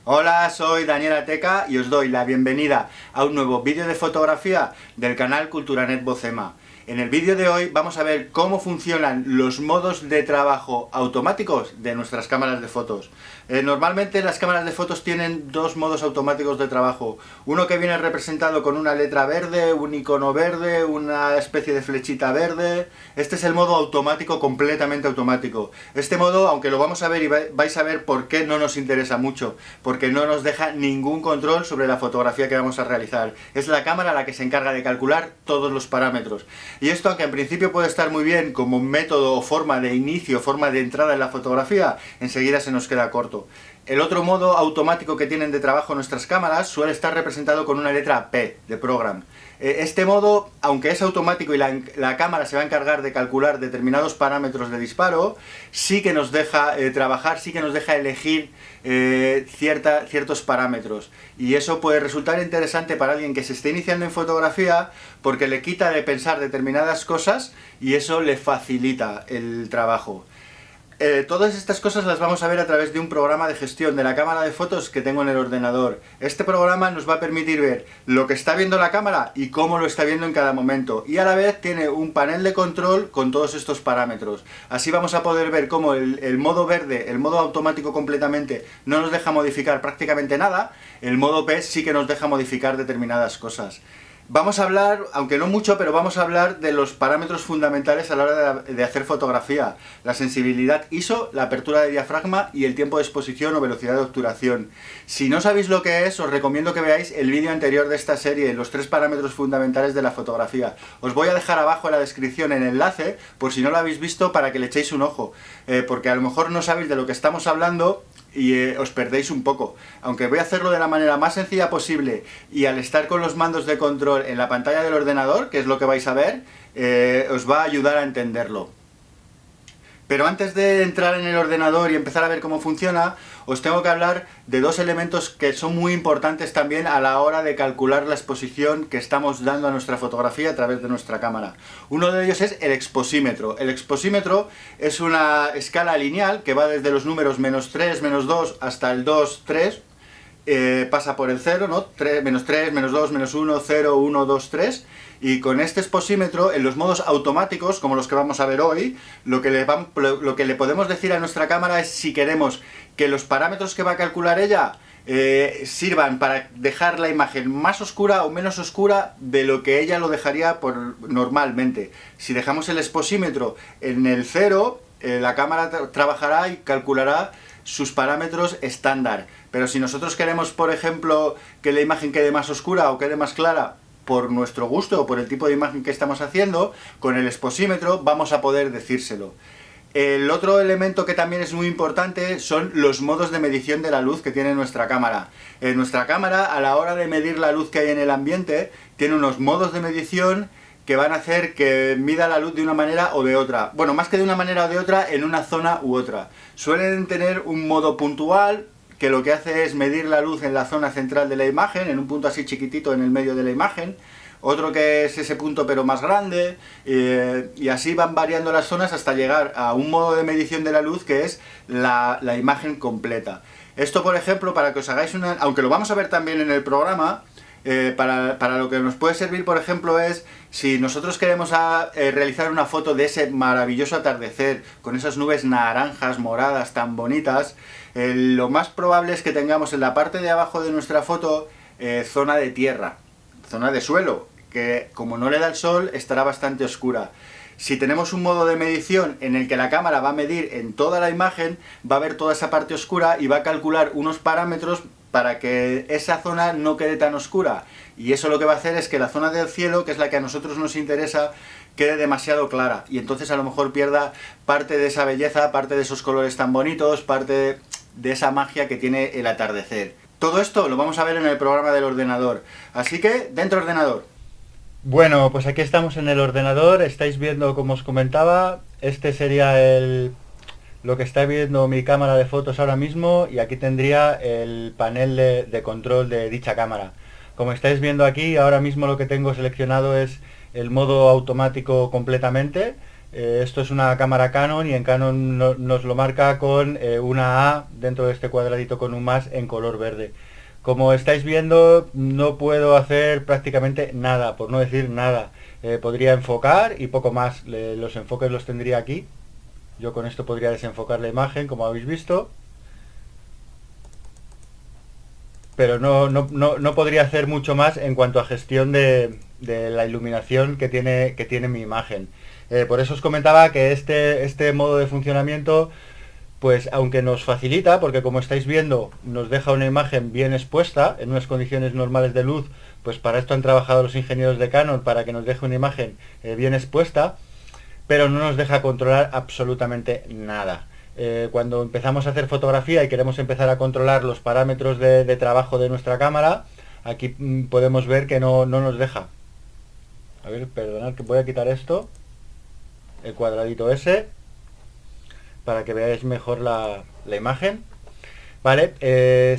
Hola, soy Daniel Ateca y os doy la bienvenida a un nuevo vídeo de fotografía del canal Culturanet Bocema. En el vídeo de hoy vamos a ver cómo funcionan los modos de trabajo automáticos de nuestras cámaras de fotos. Normalmente las cámaras de fotos tienen dos modos automáticos de trabajo. Uno que viene representado con una letra verde, un icono verde, una especie de flechita verde. Este es el modo automático, completamente automático. Este modo, aunque lo vamos a ver y vais a ver por qué no nos interesa mucho, porque no nos deja ningún control sobre la fotografía que vamos a realizar. Es la cámara la que se encarga de calcular todos los parámetros. Y esto, aunque en principio puede estar muy bien como método o forma de inicio, forma de entrada en la fotografía, enseguida se nos queda corto. El otro modo automático que tienen de trabajo nuestras cámaras suele estar representado con una letra P de Program. Este modo, aunque es automático y la cámara se va a encargar de calcular determinados parámetros de disparo, sí que nos deja trabajar, sí que nos deja elegir ciertos parámetros. Y eso puede resultar interesante para alguien que se esté iniciando en fotografía, porque le quita de pensar determinadas cosas y eso le facilita el trabajo. Todas estas cosas las vamos a ver a través de un programa de gestión de la cámara de fotos que tengo en el ordenador. Este programa nos va a permitir ver lo que está viendo la cámara y cómo lo está viendo en cada momento. Y a la vez tiene un panel de control con todos estos parámetros. Así vamos a poder ver cómo el modo verde, el modo automático completamente, no nos deja modificar prácticamente nada. El modo P sí que nos deja modificar determinadas cosas. Vamos a hablar, aunque no mucho, pero vamos a hablar de los parámetros fundamentales a la hora de hacer fotografía. La sensibilidad ISO, la apertura de diafragma y el tiempo de exposición o velocidad de obturación. Si no sabéis lo que es, os recomiendo que veáis el vídeo anterior de esta serie, los 3 parámetros fundamentales de la fotografía. Os voy a dejar abajo en la descripción el enlace, por si no lo habéis visto, para que le echéis un ojo. Porque a lo mejor no sabéis de lo que estamos hablando y os perdéis un poco. Aunque voy a hacerlo de la manera más sencilla posible y al estar con los mandos de control en la pantalla del ordenador, que es lo que vais a ver, os va a ayudar a entenderlo. Pero antes de entrar en el ordenador y empezar a ver cómo funciona, os tengo que hablar de 2 elementos que son muy importantes también a la hora de calcular la exposición que estamos dando a nuestra fotografía a través de nuestra cámara. Uno de ellos es el exposímetro. El exposímetro es una escala lineal que va desde los números -3, -2 hasta el 2, 3. Pasa por el 0, ¿no? -3, -2, -1, 0, 1, 2, 3. Y con este exposímetro, en los modos automáticos, como los que vamos a ver hoy, lo que le podemos decir a nuestra cámara es si queremos que los parámetros que va a calcular ella sirvan para dejar la imagen más oscura o menos oscura de lo que ella lo dejaría normalmente. Si dejamos el exposímetro en el 0, la cámara trabajará y calculará sus parámetros estándar. Pero si nosotros queremos, por ejemplo, que la imagen quede más oscura o quede más clara por nuestro gusto o por el tipo de imagen que estamos haciendo, con el exposímetro vamos a poder decírselo. El otro elemento que también es muy importante son los modos de medición de la luz que tiene nuestra cámara. Nuestra cámara, a la hora de medir la luz que hay en el ambiente, tiene unos modos de medición que van a hacer que mida la luz de una manera o de otra. Bueno, más que de una manera o de otra, en una zona u otra. Suelen tener un modo puntual, que lo que hace es medir la luz en la zona central de la imagen, en un punto así chiquitito en el medio de la imagen. Otro que es ese punto pero más grande, y así van variando las zonas hasta llegar a un modo de medición de la luz que es la imagen completa. Esto, por ejemplo, para que os hagáis una... aunque lo vamos a ver también en el programa, para lo que nos puede servir, por ejemplo, es si nosotros queremos realizar una foto de ese maravilloso atardecer, con esas nubes naranjas, moradas, tan bonitas, lo más probable es que tengamos en la parte de abajo de nuestra foto zona de tierra, zona de suelo, que como no le da el sol estará bastante oscura. Si tenemos un modo de medición en el que la cámara va a medir en toda la imagen, va a ver toda esa parte oscura y va a calcular unos parámetros para que esa zona no quede tan oscura. Y eso lo que va a hacer es que la zona del cielo, que es la que a nosotros nos interesa, quede demasiado clara. Y entonces a lo mejor pierda parte de esa belleza, parte de esos colores tan bonitos, parte de esa magia que tiene el atardecer. Todo esto lo vamos a ver en el programa del ordenador. Así que, dentro ordenador. Bueno, pues aquí estamos en el ordenador. Estáis viendo, como os comentaba, este sería lo que está viendo mi cámara de fotos ahora mismo, y aquí tendría el panel de control de dicha cámara. Como estáis viendo aquí, ahora mismo lo que tengo seleccionado es el modo automático completamente, Esto es una cámara Canon y en Canon nos lo marca con una A dentro de este cuadradito con un más en color verde. Como estáis viendo, no puedo hacer prácticamente nada, por no decir nada. Podría enfocar y poco más. Los enfoques los tendría aquí. Yo con esto podría desenfocar la imagen, como habéis visto. Pero no podría hacer mucho más en cuanto a gestión de la iluminación que tiene mi imagen. Por eso os comentaba que este modo de funcionamiento, pues aunque nos facilita, porque como estáis viendo nos deja una imagen bien expuesta en unas condiciones normales de luz, pues para esto han trabajado los ingenieros de Canon, para que nos deje una imagen bien expuesta, pero no nos deja controlar absolutamente nada. Cuando empezamos a hacer fotografía y queremos empezar a controlar los parámetros de trabajo de nuestra cámara, aquí podemos ver que no nos deja. A ver, perdonad que voy a quitar esto, el cuadradito ese, para que veáis mejor la imagen. Vale,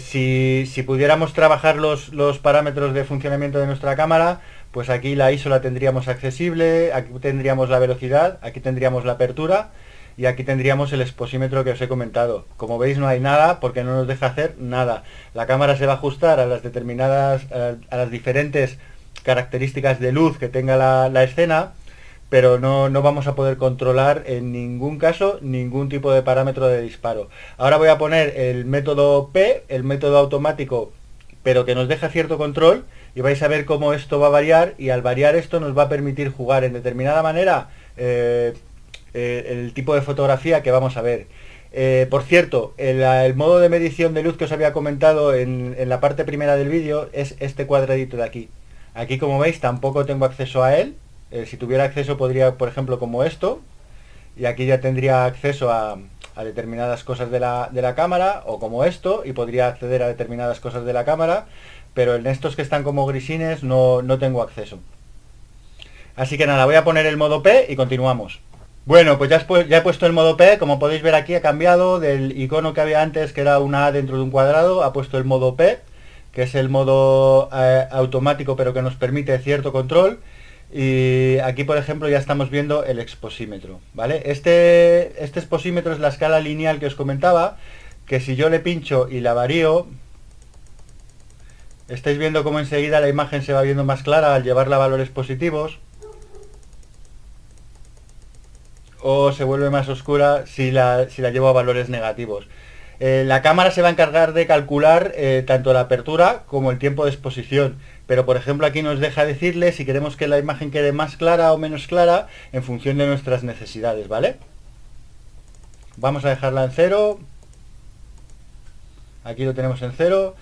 si pudiéramos trabajar los parámetros de funcionamiento de nuestra cámara, pues aquí la ISO la tendríamos accesible, aquí tendríamos la velocidad, aquí tendríamos la apertura y aquí tendríamos el exposímetro que os he comentado. Como veis no hay nada porque no nos deja hacer nada. La cámara se va a ajustar a las determinadas, a las diferentes características de luz que tenga la escena, pero no vamos a poder controlar en ningún caso ningún tipo de parámetro de disparo. Ahora voy a poner el método P, el método automático, pero que nos deja cierto control, y vais a ver cómo esto va a variar, y al variar esto nos va a permitir jugar en determinada manera el tipo de fotografía que vamos a ver. Por cierto, el modo de medición de luz que os había comentado en la parte primera del vídeo es este cuadradito de aquí. Aquí, como veis, tampoco tengo acceso a él. Si tuviera acceso podría, por ejemplo, como esto, y aquí ya tendría acceso a determinadas cosas de la cámara, o como esto, y podría acceder a determinadas cosas de la cámara, pero en estos que están como grisines no tengo acceso. Así que nada, voy a poner el modo P y continuamos. Bueno, pues ya he puesto el modo P. Como podéis ver aquí ha cambiado del icono que había antes, que era una A dentro de un cuadrado, ha puesto el modo P, que es el modo automático, pero que nos permite cierto control. Y aquí, por ejemplo, ya estamos viendo el exposímetro, ¿vale? Este exposímetro es la escala lineal que os comentaba, que si yo le pincho y la varío, estáis viendo cómo enseguida la imagen se va viendo más clara al llevarla a valores positivos, o se vuelve más oscura si la llevo a valores negativos. La cámara se va a encargar de calcular tanto la apertura como el tiempo de exposición, pero por ejemplo aquí nos deja decirle si queremos que la imagen quede más clara o menos clara en función de nuestras necesidades, ¿vale? Vamos a dejarla en 0. Aquí lo tenemos en 0.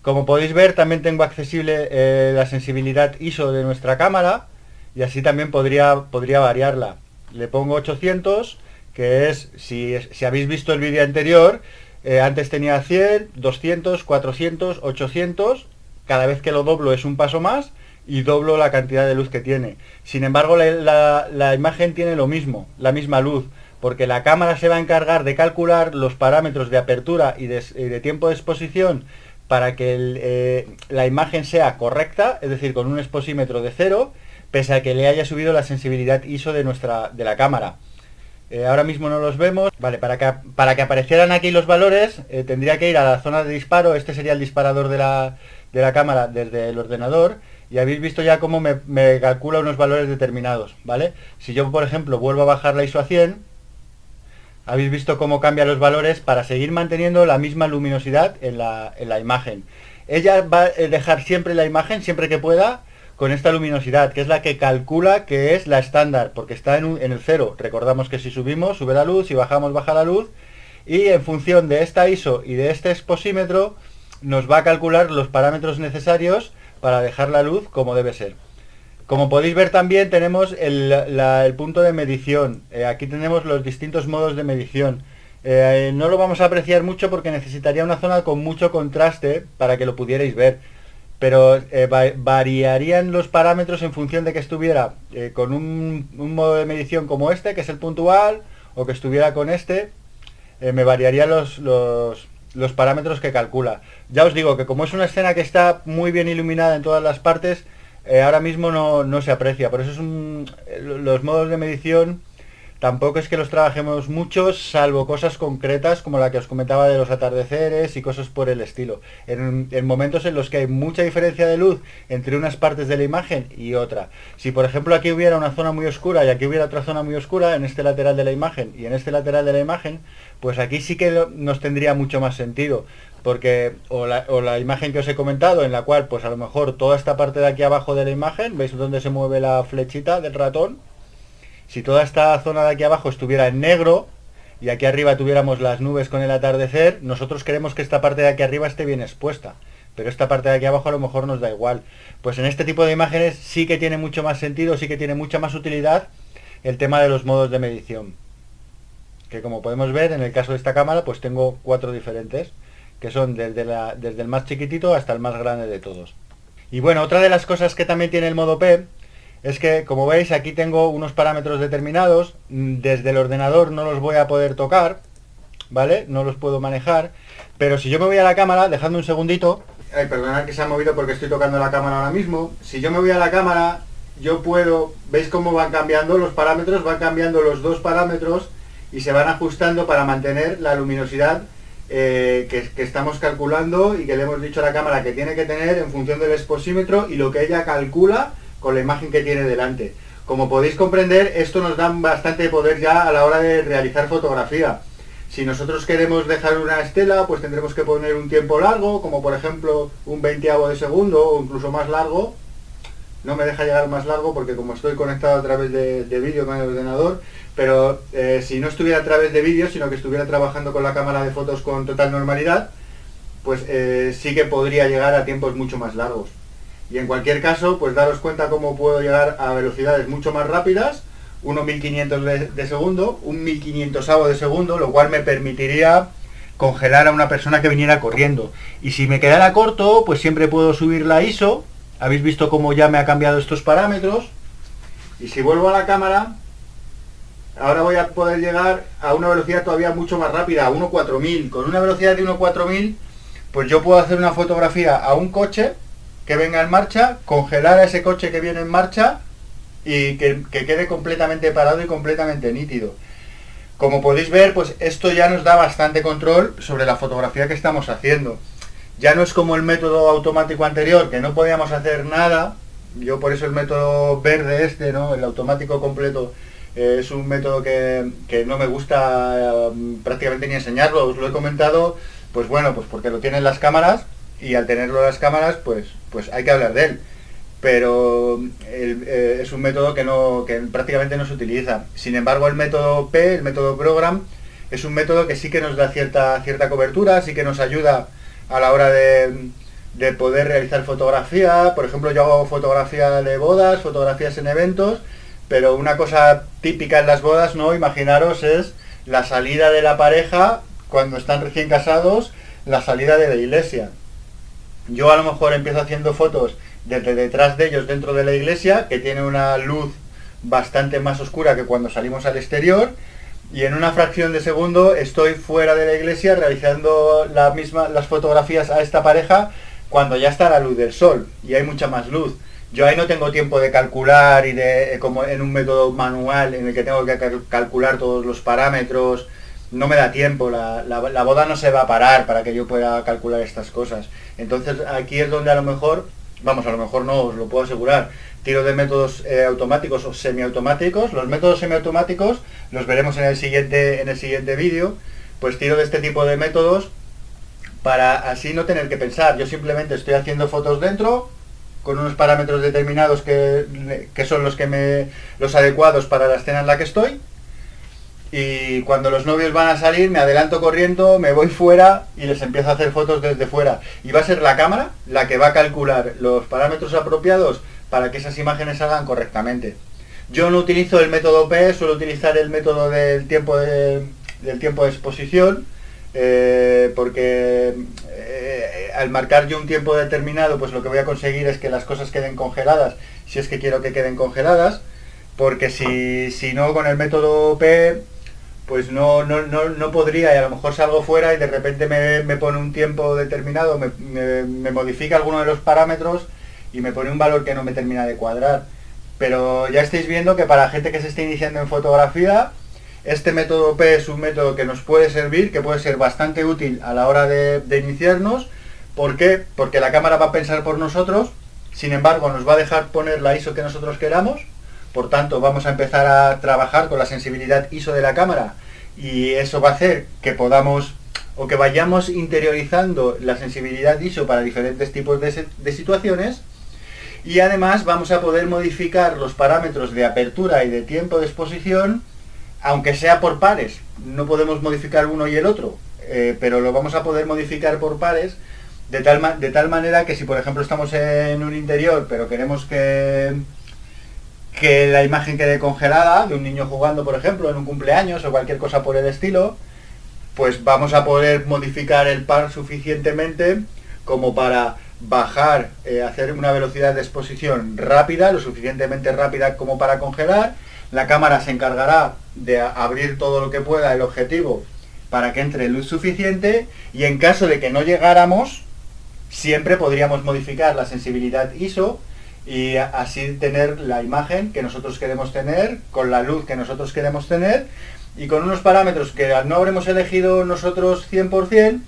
Como podéis ver, también tengo accesible la sensibilidad ISO de nuestra cámara, y así también podría variarla. Le pongo 800, que es, si habéis visto el vídeo anterior, antes tenía 100, 200, 400, 800, cada vez que lo doblo es un paso más y doblo la cantidad de luz que tiene. Sin embargo, la imagen tiene lo mismo, la misma luz, porque la cámara se va a encargar de calcular los parámetros de apertura y de tiempo de exposición para que la imagen sea correcta, es decir, con un exposímetro de 0, pese a que le haya subido la sensibilidad ISO de la cámara. Ahora mismo no los vemos. Vale, para que aparecieran aquí los valores, tendría que ir a la zona de disparo. Este sería el disparador de la cámara desde el ordenador, y habéis visto ya cómo me calcula unos valores determinados, ¿vale? Si yo, por ejemplo, vuelvo a bajar la ISO a 100, habéis visto cómo cambia los valores para seguir manteniendo la misma luminosidad en la imagen. Ella va a dejar siempre la imagen, siempre que pueda, con esta luminosidad, que es la que calcula que es la estándar, porque está en el 0. Recordamos que si subimos, sube la luz, si bajamos, baja la luz, y en función de esta ISO y de este exposímetro, nos va a calcular los parámetros necesarios para dejar la luz como debe ser. Como podéis ver, también tenemos el punto de medición. Aquí tenemos los distintos modos de medición. No lo vamos a apreciar mucho porque necesitaría una zona con mucho contraste para que lo pudierais ver, pero variarían los parámetros en función de que estuviera con un modo de medición como este, que es el puntual, o que estuviera con este. Me variarían los parámetros que calcula. Ya os digo que como es una escena que está muy bien iluminada en todas las partes, ahora mismo no se aprecia. Por eso los modos de medición tampoco es que los trabajemos muchos, salvo cosas concretas como la que os comentaba de los atardeceres y cosas por el estilo. En momentos en los que hay mucha diferencia de luz entre unas partes de la imagen y otra. Si por ejemplo aquí hubiera una zona muy oscura y aquí hubiera otra zona muy oscura en este lateral de la imagen y en este lateral de la imagen, pues aquí sí que nos tendría mucho más sentido. Porque o la imagen que os he comentado, en la cual pues a lo mejor toda esta parte de aquí abajo de la imagen, ¿veis dónde se mueve la flechita del ratón? Si toda esta zona de aquí abajo estuviera en negro y aquí arriba tuviéramos las nubes con el atardecer, nosotros queremos que esta parte de aquí arriba esté bien expuesta, pero esta parte de aquí abajo a lo mejor nos da igual. Pues en este tipo de imágenes sí que tiene mucho más sentido, sí que tiene mucha más utilidad el tema de los modos de medición, que como podemos ver en el caso de esta cámara pues tengo 4 diferentes, que son desde el más chiquitito hasta el más grande de todos. Y bueno, otra de las cosas que también tiene el modo P es que, como veis, aquí tengo unos parámetros determinados, desde el ordenador no los voy a poder tocar, ¿vale? No los puedo manejar, pero si yo me voy a la cámara, dejadme un segundito. Ay, perdonad que se ha movido porque estoy tocando la cámara ahora mismo. Si yo me voy a la cámara, yo puedo, ¿veis cómo van cambiando los parámetros? Van cambiando los dos parámetros y se van ajustando para mantener la luminosidad que estamos calculando y que le hemos dicho a la cámara que tiene que tener en función del exposímetro y lo que ella calcula con la imagen que tiene delante. Como podéis comprender, esto nos da bastante poder ya a la hora de realizar fotografía. Si nosotros queremos dejar una estela, pues tendremos que poner un tiempo largo, como por ejemplo un 20avo de segundo o incluso más largo. No me deja llegar más largo porque como estoy conectado a través de vídeo con el ordenador, pero si no estuviera a través de vídeo, sino que estuviera trabajando con la cámara de fotos con total normalidad, pues sí que podría llegar a tiempos mucho más largos. Y en cualquier caso, pues daros cuenta cómo puedo llegar a velocidades mucho más rápidas, 1.1500 de segundo, un 1.500avo de segundo, lo cual me permitiría congelar a una persona que viniera corriendo. Y si me quedara corto, pues siempre puedo subir la ISO. Habéis visto cómo ya me ha cambiado estos parámetros. Y si vuelvo a la cámara, ahora voy a poder llegar a una velocidad todavía mucho más rápida, a 1.4000. Con una velocidad de 1.4000, pues yo puedo hacer una fotografía a un coche que venga en marcha, congelar a ese coche que viene en marcha y que quede completamente parado y completamente nítido. Como podéis ver, pues esto ya nos da bastante control sobre la fotografía que estamos haciendo. Ya no es como el método automático anterior, que no podíamos hacer nada. Yo por eso el método verde este, ¿no? El automático completo, es un método que no me gusta prácticamente ni enseñarlo. Os lo he comentado, pues bueno, pues porque lo tienen las cámaras y al tenerlo las cámaras, pues hay que hablar de él. Pero es un método que prácticamente no se utiliza. Sin embargo, el método P, el método Program, es un método que sí que nos da cierta cobertura, sí que nos ayuda a la hora de poder realizar fotografía. Por ejemplo, yo hago fotografía de bodas, fotografías en eventos, pero una cosa típica en las bodas, ¿no? Imaginaros, es la salida de la pareja cuando están recién casados, la salida de la iglesia. Yo a lo mejor empiezo haciendo fotos desde detrás de ellos dentro de la iglesia, que tiene una luz bastante más oscura que cuando salimos al exterior, y en una fracción de segundo estoy fuera de la iglesia realizando las fotografías a esta pareja cuando ya está la luz del sol y hay mucha más luz. Yo ahí no tengo tiempo de calcular y como en un método manual en el que tengo que calcular todos los parámetros. No me da tiempo, la boda no se va a parar para que yo pueda calcular estas cosas. Entonces aquí es donde a lo mejor no, os lo puedo asegurar, tiro de métodos automáticos o semiautomáticos. Los métodos semiautomáticos los veremos en el siguiente vídeo. Pues tiro de este tipo de métodos para así no tener que pensar. Yo simplemente estoy haciendo fotos dentro con unos parámetros determinados que son los adecuados para la escena en la que estoy. Y cuando los novios van a salir, me adelanto corriendo, me voy fuera y les empiezo a hacer fotos desde fuera. Y va a ser la cámara la que va a calcular los parámetros apropiados para que esas imágenes salgan correctamente. Yo no utilizo el método P, suelo utilizar el método del tiempo de exposición, porque al marcar yo un tiempo determinado, pues lo que voy a conseguir es que las cosas queden congeladas, si es que quiero que queden congeladas, porque si no, con el método P pues no podría, y a lo mejor salgo fuera y de repente me pone un tiempo determinado, me modifica alguno de los parámetros y me pone un valor que no me termina de cuadrar. Pero ya estáis viendo que para gente que se esté iniciando en fotografía, Este método P es un método que nos puede servir, que puede ser bastante útil a la hora de iniciarnos. ¿Por qué? Porque la cámara va a pensar por nosotros, sin embargo nos va a dejar poner la ISO que nosotros queramos, por tanto vamos a empezar a trabajar con la sensibilidad ISO de la cámara y eso va a hacer que podamos o que vayamos interiorizando la sensibilidad ISO para diferentes tipos de situaciones, y además vamos a poder modificar los parámetros de apertura y de tiempo de exposición, aunque sea por pares. No podemos modificar uno y el otro, pero lo vamos a poder modificar por pares de tal manera que si por ejemplo estamos en un interior pero queremos que la imagen quede congelada de un niño jugando, por ejemplo, en un cumpleaños o cualquier cosa por el estilo, pues vamos a poder modificar el par suficientemente como para bajar, hacer una velocidad de exposición rápida, lo suficientemente rápida como para congelar. La cámara se encargará de abrir todo lo que pueda el objetivo para que entre luz suficiente, y en caso de que no llegáramos, siempre podríamos modificar la sensibilidad ISO y así tener la imagen que nosotros queremos tener, con la luz que nosotros queremos tener y con unos parámetros que no habremos elegido nosotros 100%,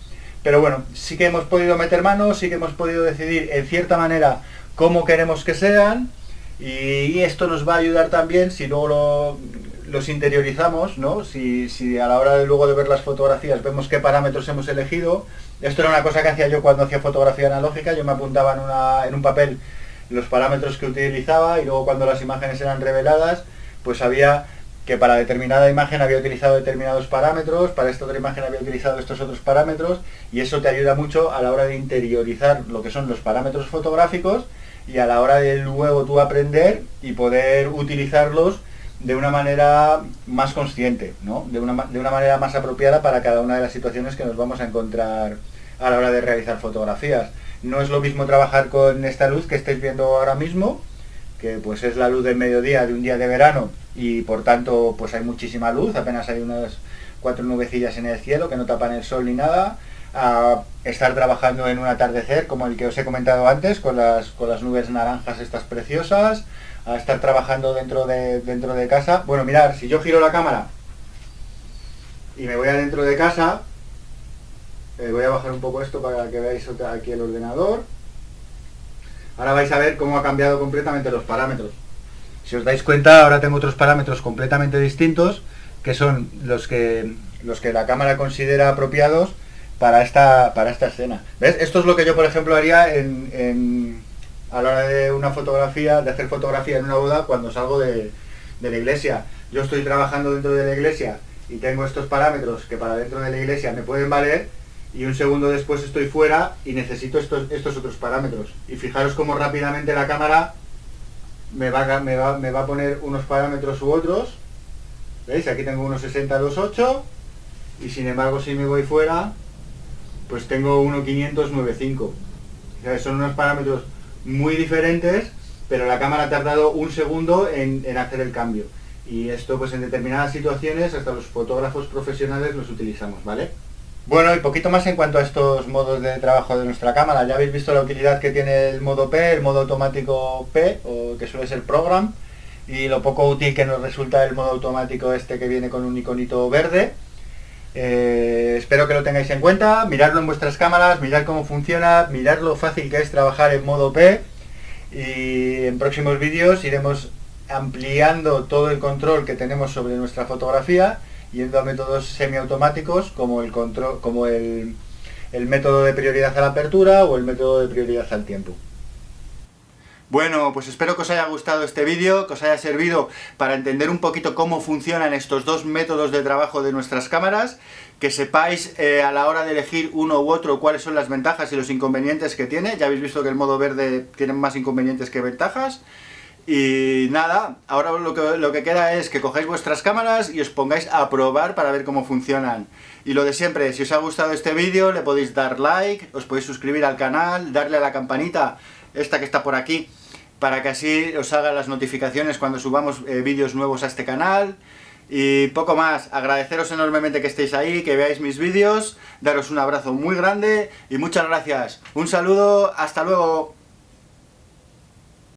pero bueno, sí que hemos podido meter mano, sí que hemos podido decidir en cierta manera cómo queremos que sean, y esto nos va a ayudar también si luego los interiorizamos, ¿no? Si a la hora de luego de ver las fotografías vemos qué parámetros hemos elegido. Esto era una cosa que hacía yo cuando hacía fotografía analógica, yo me apuntaba en un papel los parámetros que utilizaba y luego cuando las imágenes eran reveladas, pues sabía que para determinada imagen había utilizado determinados parámetros, para esta otra imagen había utilizado estos otros parámetros, y eso te ayuda mucho a la hora de interiorizar lo que son los parámetros fotográficos y a la hora de luego tú aprender y poder utilizarlos de una manera más consciente, ¿no? De una manera más apropiada para cada una de las situaciones que nos vamos a encontrar a la hora de realizar fotografías. No es lo mismo trabajar con esta luz que estáis viendo ahora mismo, que pues es la luz del mediodía de un día de verano y por tanto pues hay muchísima luz, apenas hay unas 4 nubecillas en el cielo que no tapan el sol ni nada, a estar trabajando en un atardecer como el que os he comentado antes, con las nubes naranjas estas preciosas, a estar trabajando dentro de casa. Bueno, mirad, si yo giro la cámara y me voy adentro de casa, voy a bajar un poco esto para que veáis aquí el ordenador. Ahora vais a ver cómo ha cambiado completamente los parámetros. Si os dais cuenta, ahora tengo otros parámetros completamente distintos, que son los que la cámara considera apropiados para esta escena. ¿Ves? Esto es lo que yo, por ejemplo, haría a la hora de una fotografía, de hacer fotografía en una boda cuando salgo de la iglesia. Yo estoy trabajando dentro de la iglesia y tengo estos parámetros que para dentro de la iglesia me pueden valer, y un segundo después estoy fuera y necesito estos otros parámetros. Y fijaros cómo rápidamente la cámara me va a poner unos parámetros u otros. ¿Veis? Aquí tengo unos 60-2.8 y sin embargo si me voy fuera pues tengo 1.500-9.5. O sea, son unos parámetros muy diferentes, pero la cámara ha tardado un segundo en hacer el cambio. Y esto pues en determinadas situaciones hasta los fotógrafos profesionales los utilizamos, ¿vale? Bueno, y poquito más en cuanto a estos modos de trabajo de nuestra cámara. Ya habéis visto la utilidad que tiene el modo P, el modo automático P, o que suele ser Program, y lo poco útil que nos resulta el modo automático este que viene con un iconito verde. Espero que lo tengáis en cuenta, miradlo en vuestras cámaras, mirad cómo funciona, mirad lo fácil que es trabajar en modo P, y en próximos vídeos iremos ampliando todo el control que tenemos sobre nuestra fotografía, yendo a métodos semiautomáticos como el método de prioridad a la apertura o el método de prioridad al tiempo. Bueno, pues espero que os haya gustado este vídeo, que os haya servido para entender un poquito cómo funcionan estos dos métodos de trabajo de nuestras cámaras, que sepáis a la hora de elegir uno u otro cuáles son las ventajas y los inconvenientes que tiene. Ya habéis visto que el modo verde tiene más inconvenientes que ventajas. Y nada, ahora lo que queda es que cojáis vuestras cámaras y os pongáis a probar para ver cómo funcionan. Y lo de siempre, si os ha gustado este vídeo le podéis dar like, os podéis suscribir al canal, darle a la campanita, esta que está por aquí, para que así os hagan las notificaciones cuando subamos vídeos nuevos a este canal. Y poco más, agradeceros enormemente que estéis ahí, que veáis mis vídeos, daros un abrazo muy grande y muchas gracias. Un saludo, hasta luego.